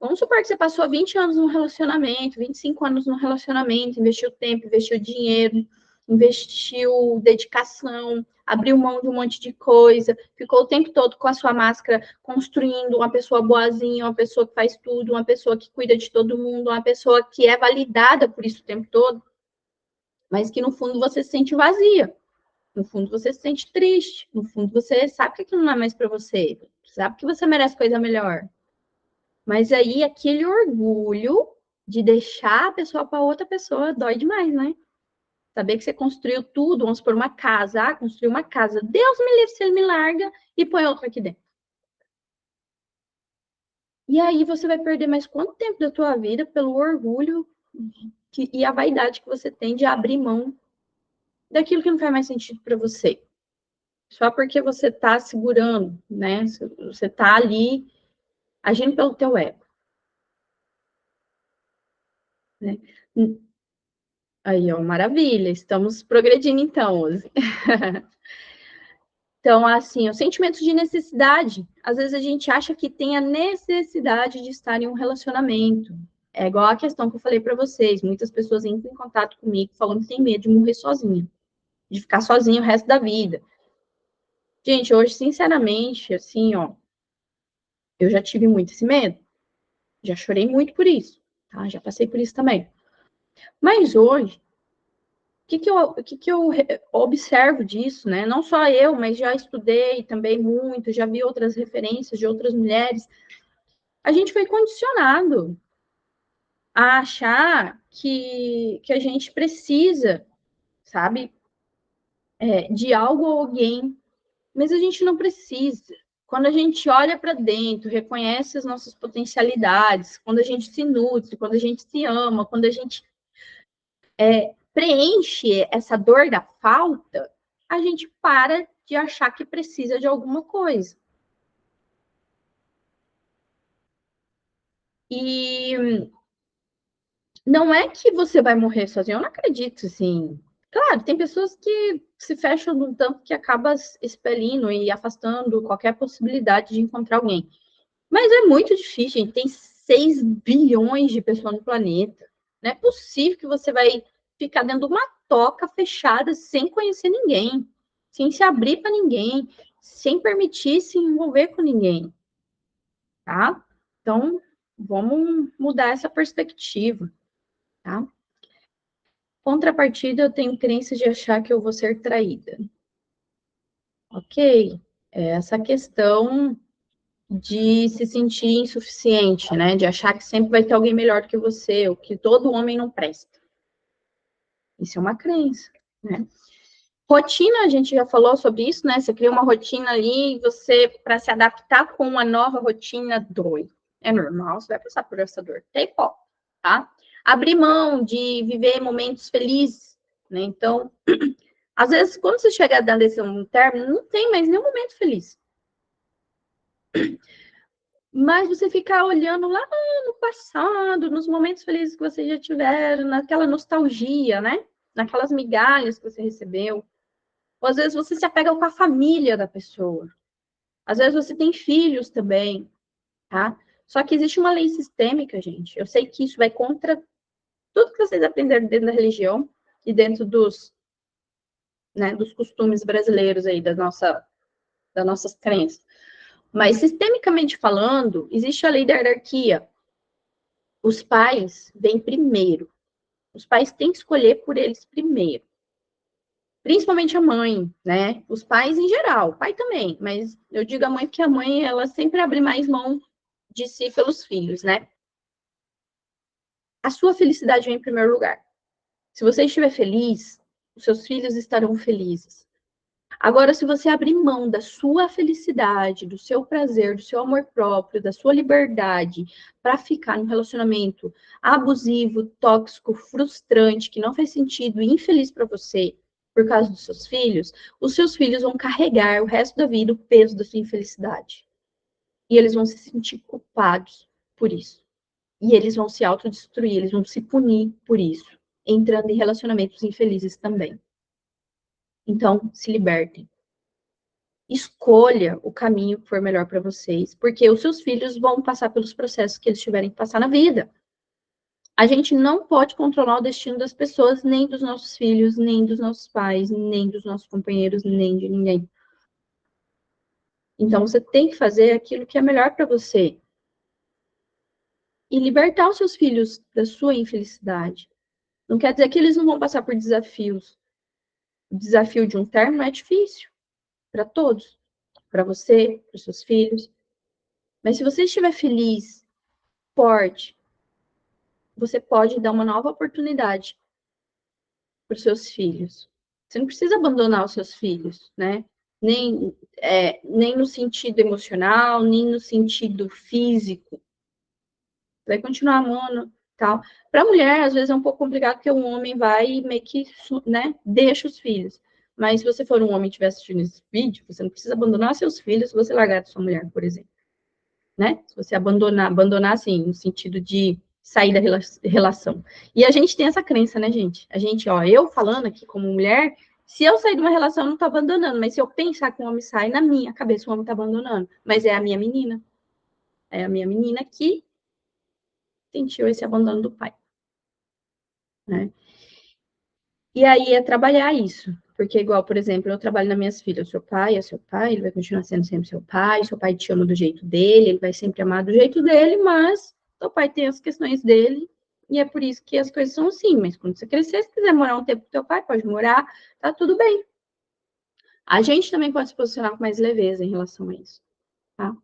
Vamos supor que você passou 20 anos num relacionamento, 25 anos num relacionamento, investiu tempo, investiu dinheiro, investiu dedicação, abriu mão de um monte de coisa, ficou o tempo todo com a sua máscara construindo uma pessoa boazinha, uma pessoa que faz tudo, uma pessoa que cuida de todo mundo, uma pessoa que é validada por isso o tempo todo. mas que no fundo você se sente vazia. No fundo você se sente triste. No fundo você sabe que aquilo não é mais para você. Sabe que você merece coisa melhor. Mas aí aquele orgulho de deixar a pessoa para outra pessoa dói demais, né? Saber que você construiu tudo, vamos por uma casa, construiu uma casa. Deus me livre se ele me larga e põe outra aqui dentro. E aí você vai perder mais quanto tempo da tua vida pelo orgulho e a vaidade que você tem de abrir mão daquilo que não faz mais sentido para você. Só porque você está segurando, né? Você está ali agindo pelo teu ego. Né? Aí, ó, maravilha. Estamos progredindo então, Ozzy. Então, assim, o sentimento de necessidade. Às vezes a gente acha que tem a necessidade de estar em um relacionamento. É igual a questão que eu falei para vocês. Muitas pessoas entram em contato comigo falando que tem medo de morrer sozinha, de ficar sozinho o resto da vida. Gente, hoje, sinceramente, assim, ó, eu já tive muito esse medo. Já chorei muito por isso, tá? Já passei por isso também. Mas hoje, o que eu observo disso, né? Não só eu, mas já estudei também muito, já vi outras referências de outras mulheres. A gente foi condicionado a achar que a gente precisa, sabe, de algo ou alguém, mas a gente não precisa. Quando a gente olha para dentro, reconhece as nossas potencialidades, quando a gente se nutre, quando a gente se ama, quando a gente preenche essa dor da falta, a gente para de achar que precisa de alguma coisa. E não é que você vai morrer sozinho, eu não acredito, assim. Claro, tem pessoas que se fecham num tanto que acaba expelindo e afastando qualquer possibilidade de encontrar alguém. Mas é muito difícil, gente. Tem 6 bilhões de pessoas no planeta. Não é possível que você vai ficar dentro de uma toca fechada sem conhecer ninguém, sem se abrir para ninguém, sem permitir se envolver com ninguém, tá? Então, vamos mudar essa perspectiva, tá? Contrapartida, eu tenho crença de achar que eu vou ser traída. Ok, essa questão de se sentir insuficiente, né? De achar que sempre vai ter alguém melhor do que você, ou que todo homem não presta. Isso é uma crença, né? Rotina, a gente já falou sobre isso, né? Você cria uma rotina ali e você, para se adaptar com uma nova rotina, dói. É normal, você vai passar por essa dor. Tem pó, tá? Abrir mão de viver momentos felizes, né? Então, às vezes, quando você chega a desse um término, não tem mais nenhum momento feliz. Mas você ficar olhando lá no passado, nos momentos felizes que você já tiveram, naquela nostalgia, né? Naquelas migalhas que você recebeu. Ou às vezes você se apega com a família da pessoa. Às vezes você tem filhos também, tá? Só que existe uma lei sistêmica, gente. Eu sei que isso vai contra tudo que vocês aprenderam dentro da religião e dentro dos costumes brasileiros aí, das nossas crenças. Mas, sistemicamente falando, existe a lei da hierarquia. Os pais vêm primeiro. Os pais têm que escolher por eles primeiro. Principalmente a mãe, né? Os pais em geral, o pai também, mas eu digo a mãe porque a mãe, ela sempre abre mais mão de si pelos filhos, né? A sua felicidade vem em primeiro lugar. Se você estiver feliz, os seus filhos estarão felizes. Agora, se você abrir mão da sua felicidade, do seu prazer, do seu amor próprio, da sua liberdade, para ficar num relacionamento abusivo, tóxico, frustrante, que não faz sentido e infeliz para você, por causa dos seus filhos, os seus filhos vão carregar o resto da vida o peso da sua infelicidade. E eles vão se sentir culpados por isso. E eles vão se autodestruir, eles vão se punir por isso, entrando em relacionamentos infelizes também. Então, se libertem. Escolha o caminho que for melhor para vocês, porque os seus filhos vão passar pelos processos que eles tiverem que passar na vida. A gente não pode controlar o destino das pessoas, nem dos nossos filhos, nem dos nossos pais, nem dos nossos companheiros, nem de ninguém. Então, você tem que fazer aquilo que é melhor para você. E libertar os seus filhos da sua infelicidade. Não quer dizer que eles não vão passar por desafios. O desafio de um término é difícil para todos, para você, para os seus filhos. Mas se você estiver feliz, forte, você pode dar uma nova oportunidade para os seus filhos. Você não precisa abandonar os seus filhos, né? Nem no sentido emocional, nem no sentido físico. Vai continuar amando, tal. Para a mulher, às vezes é um pouco complicado, porque o homem vai e meio que, né, deixa os filhos. Mas se você for um homem e estiver assistindo esse vídeo, você não precisa abandonar seus filhos se você largar de sua mulher, por exemplo. Né? Se você abandonar assim, no sentido de sair da relação. E a gente tem essa crença, né, gente? A gente, ó, eu falando aqui como mulher, se eu sair de uma relação, eu não tô abandonando, mas se eu pensar que um homem sai, na minha cabeça o homem tá abandonando. Mas é a minha menina. É a minha menina que sentiu esse abandono do pai. Né? E aí é trabalhar isso. Porque, igual, por exemplo, eu trabalho nas minhas filhas. Seu pai é seu pai, ele vai continuar sendo sempre seu pai te ama do jeito dele, ele vai sempre amar do jeito dele, mas seu pai tem as questões dele, e é por isso que as coisas são assim. Mas quando você crescer, se quiser morar um tempo com teu pai, pode morar, tá tudo bem. A gente também pode se posicionar com mais leveza em relação a isso, tá?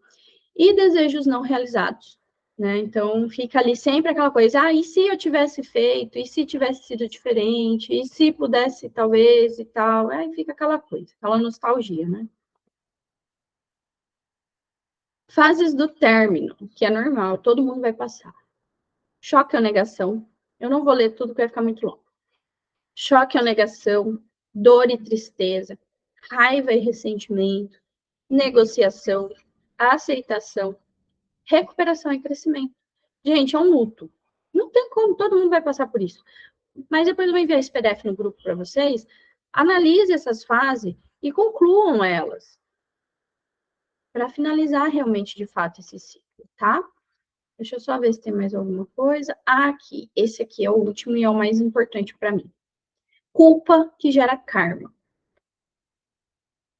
E desejos não realizados, né? Então, fica ali sempre aquela coisa, e se eu tivesse feito, e se tivesse sido diferente, e se pudesse, talvez, e tal, aí fica aquela coisa, aquela nostalgia, né? Fases do término, que é normal, todo mundo vai passar. Choque ou negação, eu não vou ler tudo, porque vai ficar muito longo. Choque ou negação, dor e tristeza, raiva e ressentimento, negociação, aceitação, recuperação e crescimento. Gente, é um luto. Não tem como, todo mundo vai passar por isso. Mas depois eu vou enviar esse PDF no grupo para vocês. Analise essas fases e concluam elas. Para finalizar realmente, de fato, esse ciclo, tá? Deixa eu só ver se tem mais alguma coisa. Aqui, esse aqui é o último e é o mais importante para mim. Culpa que gera karma.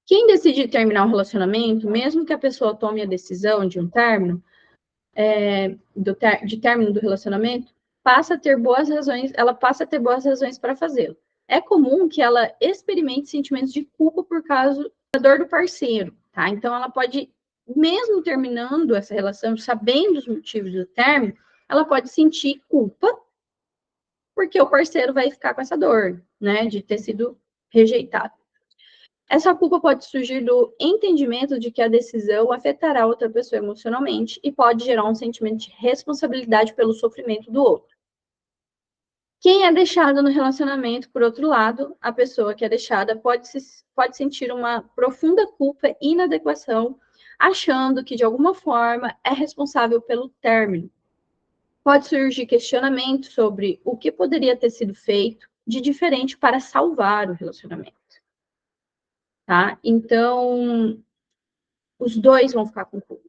Quem decide terminar um relacionamento, mesmo que a pessoa tome a decisão de um término, de término do relacionamento, passa a ter boas razões, ela passa a ter boas razões para fazê-lo. É comum que ela experimente sentimentos de culpa por causa da dor do parceiro, tá? Então ela pode, mesmo terminando essa relação, sabendo os motivos do término, ela pode sentir culpa porque o parceiro vai ficar com essa dor, né, de ter sido rejeitado. Essa culpa pode surgir do entendimento de que a decisão afetará outra pessoa emocionalmente e pode gerar um sentimento de responsabilidade pelo sofrimento do outro. Quem é deixado no relacionamento, por outro lado, a pessoa que é deixada pode sentir uma profunda culpa e inadequação, achando que, de alguma forma, é responsável pelo término. Pode surgir questionamento sobre o que poderia ter sido feito de diferente para salvar o relacionamento. Tá? Então, os dois vão ficar com culpa.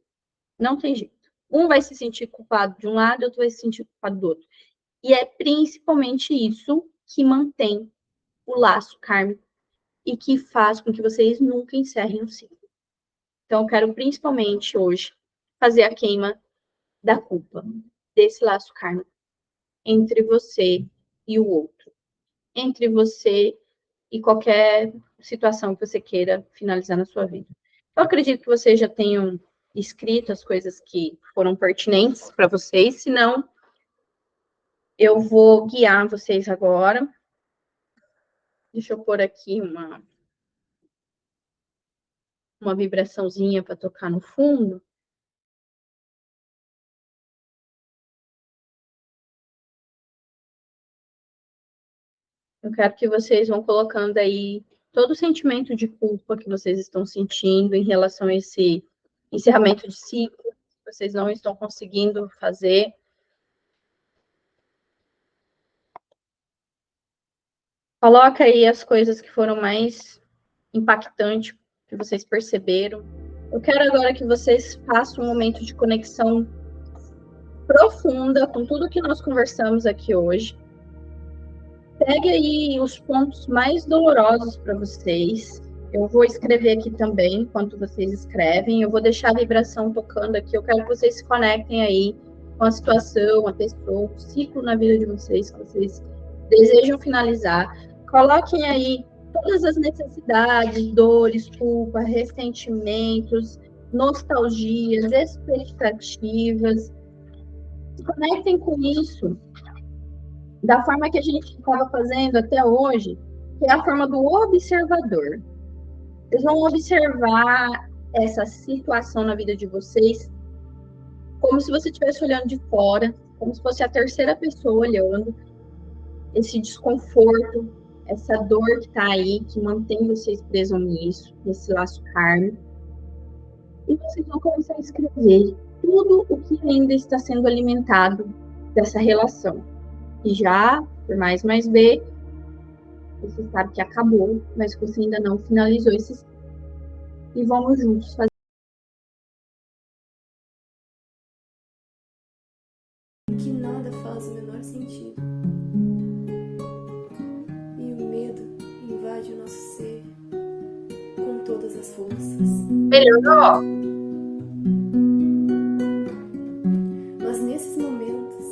Não tem jeito. Um vai se sentir culpado de um lado, e outro vai se sentir culpado do outro. E é principalmente isso que mantém o laço kármico e que faz com que vocês nunca encerrem o ciclo. Então, eu quero principalmente hoje fazer a queima da culpa, desse laço kármico entre você e o outro, entre você e qualquer situação que você queira finalizar na sua vida. Eu acredito que vocês já tenham escrito as coisas que foram pertinentes para vocês, senão eu vou guiar vocês agora. Deixa eu pôr aqui uma vibraçãozinha para tocar no fundo. Eu quero que vocês vão colocando aí todo o sentimento de culpa que vocês estão sentindo em relação a esse encerramento de ciclo, que vocês não estão conseguindo fazer. Coloca aí as coisas que foram mais impactantes, que vocês perceberam. Eu quero agora que vocês façam um momento de conexão profunda com tudo que nós conversamos aqui hoje. Pegue aí os pontos mais dolorosos para vocês. Eu vou escrever aqui também, enquanto vocês escrevem. Eu vou deixar a vibração tocando aqui. Eu quero que vocês se conectem aí com a situação, a pessoa, o ciclo na vida de vocês, que vocês desejam finalizar, coloquem aí todas as necessidades, dores, culpa, ressentimentos, nostalgias, expectativas. Se conectem com isso da forma que a gente estava fazendo até hoje, que é a forma do observador. Vocês vão observar essa situação na vida de vocês como se você estivesse olhando de fora, como se fosse a terceira pessoa olhando esse desconforto, essa dor que está aí, que mantém vocês presos nisso, nesse laço kármico. E vocês vão começar a escrever tudo o que ainda está sendo alimentado dessa relação. E já, por mais B, você sabe que acabou, mas que você ainda não finalizou esses. E vamos juntos fazer. Que nada faz o menor sentido. E o medo invade o nosso ser com todas as forças. Melhorou? Mas nesses momentos,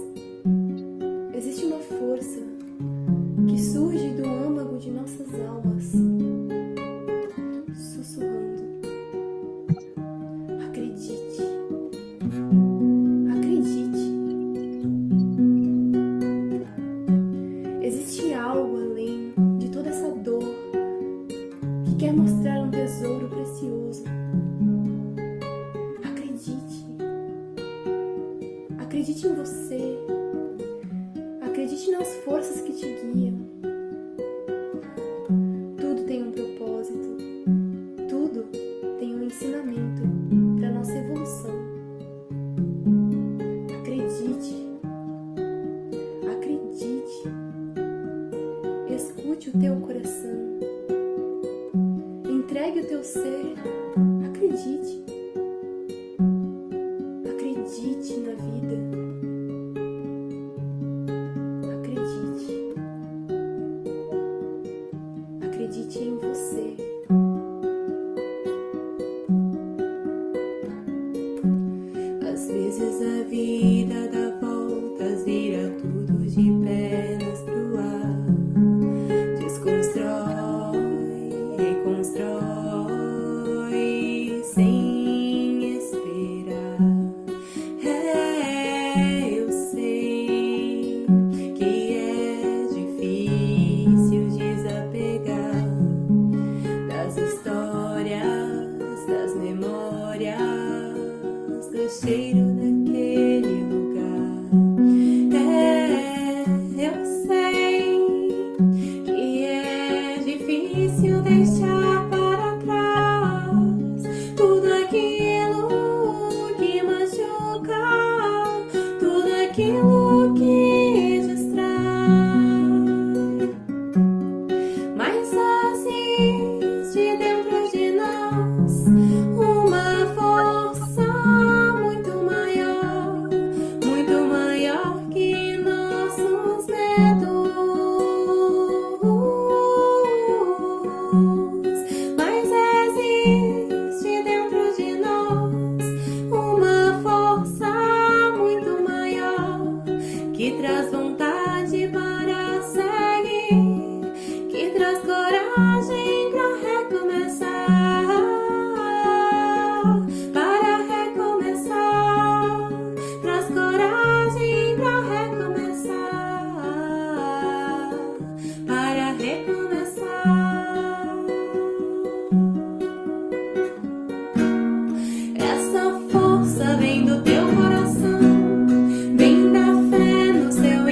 existe uma força que surge do âmago de nossas almas, sussurrando: acredite, acredite. Existe algo além de toda essa dor que quer mostrar um tesouro precioso. Acredite. Acredite em você. Acredite nas forças que te guiam. Tudo tem um propósito. Tudo tem um ensinamento para nossa evolução. Acredite. Acredite. Escute o teu coração. Entregue o teu ser. Acredite. Acredite na vida. Acredite. Acredite em você. Às vezes a vida dá voltas, vira tudo de pernas pro ar. Desconstrói, reconstrói sem esperar. Eu sei que é difícil desapegar das histórias, das memórias, do cheiro daquele lugar. Eu sei que é difícil deixar para trás tudo aquilo que machuca, tudo aquilo que distrai. Mas existe dentro de nós uma força muito maior que nossos medos. Mas existe dentro de nós uma força muito maior que traz vontade para seguir, que traz coragem para recomeçar, traz coragem para recomeçar, para recomeçar. Essa força vem do teu coração, vem da fé no seu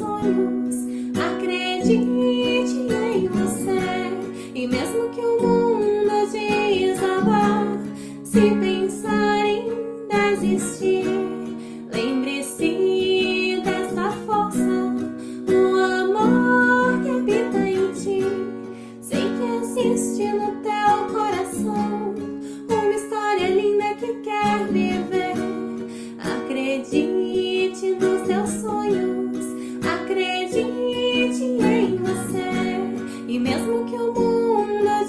sonhos. Acredite em você. E mesmo que o mundo desabar, se pensar em desistir, lembre-se dessa força, o amor que habita em ti. Sei que existe no teu coração uma história linda que quer viver. Acredite nos seus sonhos, acredite em você. E mesmo que o mundo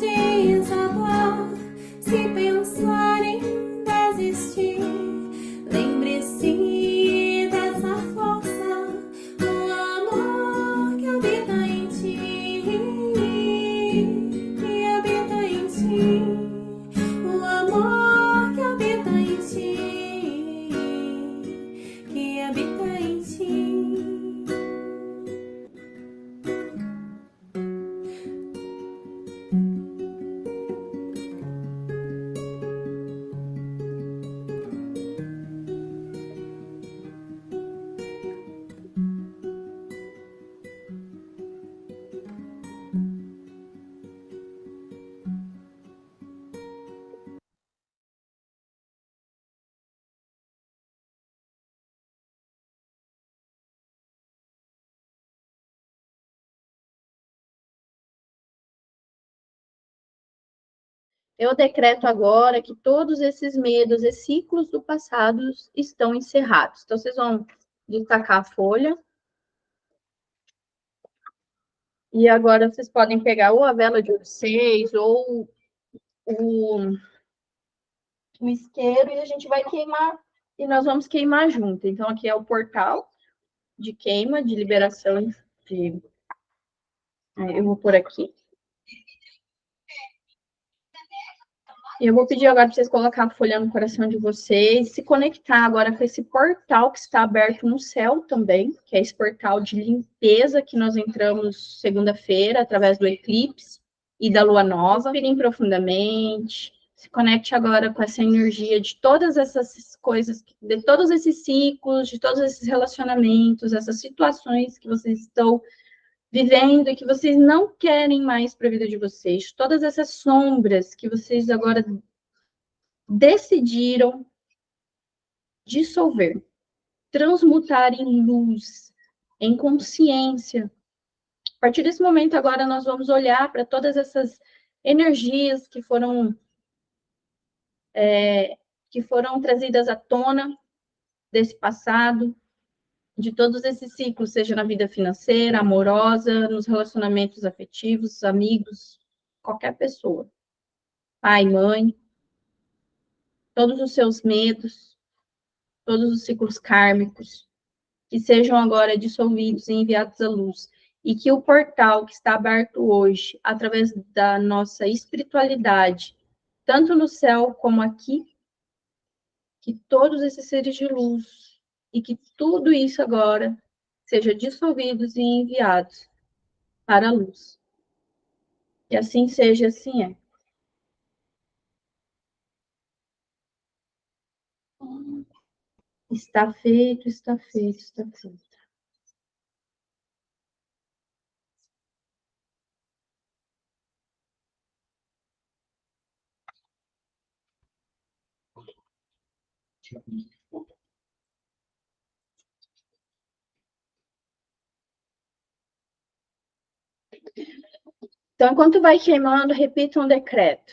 desabar, se pensar em desistir, lembre-se dessa força, o amor que habita em ti, que habita em ti, o amor que habita em ti, que habita em ti. Eu decreto agora que todos esses medos e ciclos do passado estão encerrados. Então, vocês vão destacar a folha. E agora vocês podem pegar ou a vela de vocês, ou o isqueiro, e a gente vai queimar, e nós vamos queimar junto. Então, aqui é o portal de queima, de liberação de... Eu vou por aqui. Eu vou pedir agora para vocês colocar a folha no coração de vocês, se conectar agora com esse portal que está aberto no céu também, que é esse portal de limpeza que nós entramos segunda-feira, através do eclipse e da lua nova. Respirem profundamente, se conecte agora com essa energia de todas essas coisas, de todos esses ciclos, de todos esses relacionamentos, essas situações que vocês estão vivendo e que vocês não querem mais para a vida de vocês, todas essas sombras que vocês agora decidiram dissolver, transmutar em luz, em consciência. A partir desse momento, agora, nós vamos olhar para todas essas energias que foram trazidas à tona desse passado, de todos esses ciclos, seja na vida financeira, amorosa, nos relacionamentos afetivos, amigos, qualquer pessoa, pai, mãe, todos os seus medos, todos os ciclos kármicos, que sejam agora dissolvidos e enviados à luz. E que o portal que está aberto hoje, através da nossa espiritualidade, tanto no céu como aqui, que todos esses seres de luz, e que tudo isso agora seja dissolvidos e enviados para a luz. Que assim seja, assim é. Está feito, está feito, está feito. Então, enquanto vai queimando, repita um decreto.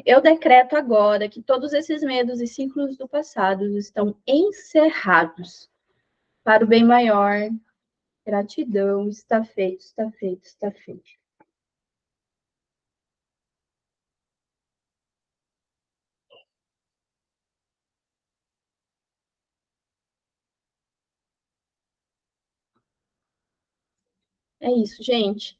Eu decreto agora que todos esses medos e ciclos do passado estão encerrados para o bem maior. Gratidão, está feito, está feito, está feito. É isso, gente.